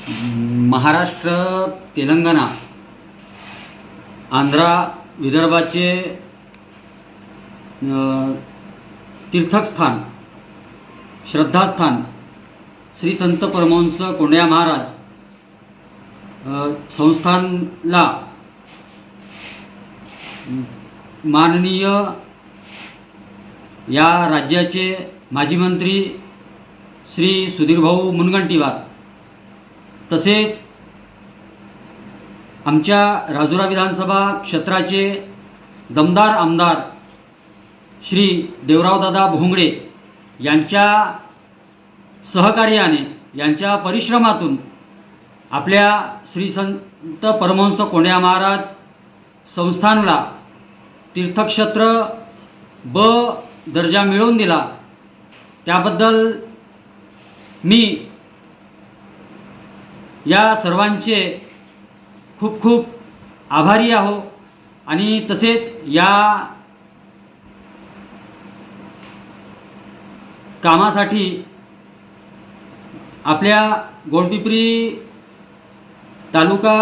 महाराष्ट्र, तेलंगणा, आंध्रा, विदर्भाचे तीर्थस्थान, श्रद्धास्थान श्री संत परमहंस कोंडया महाराज संस्थानला माननीय या राज्याचे माजी मंत्री श्री सुधीरभाऊ मुनगंटीवार, तसेच आमच्या राजुरा विधानसभा क्षेत्राचे दमदार आमदार श्री देवरावदादा भोंगडे यांच्या सहकार्याने, यांच्या परिश्रमातून आपल्या श्री संत परमहंस कोंडया महाराज संस्थानला तीर्थक्षेत्र ब दर्जा मिळवून दिला। त्याबद्दल मी या सर्वांचे खूप खूप आभारी आहो आणि तसेच या कामासाठी आपल्या गोंडपिंपरी तालुका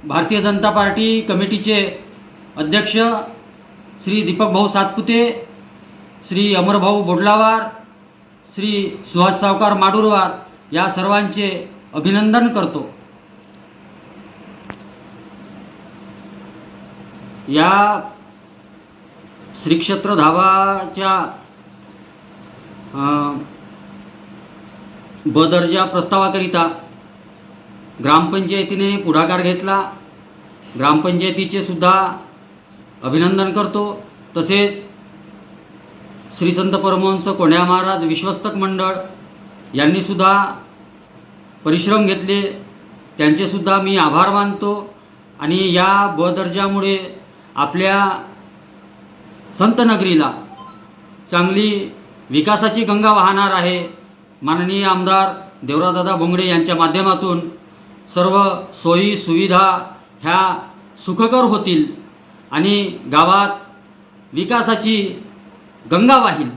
भारतीय जनता पार्टी कमिटीचे अध्यक्ष श्री दीपक भाऊ सातपुते, श्री अमरभाऊ बोडलावार, श्री सुहास सावकार माडुरवार या सर्वांचे अभिनंदन करतो। या श्री क्षेत्र धावाच्या ब दर्जा प्रस्तावाकरिता ग्रामपंचायतीने पुढाकार घेतला। ग्रामपंचायतीचे सुद्धा अभिनंदन करतो। तसेच श्री संत परमहंस कोंडया महाराज विश्वस्तक मंडळ यांनी सुद्धा परिश्रम घेतले, त्यांचे सुद्धा मी आभार मानतो। आणि या ब दर्जामुळे आपल्या संतनगरीला चांगली विकासाची गंगा वाहणार आहे। माननीय आमदार देवरावदादा भोंगडे यांच्या माध्यमातून सर्व सोयी सुविधा ह्या सुखकर होतील आणि गावात विकासाची गंगा वाहील।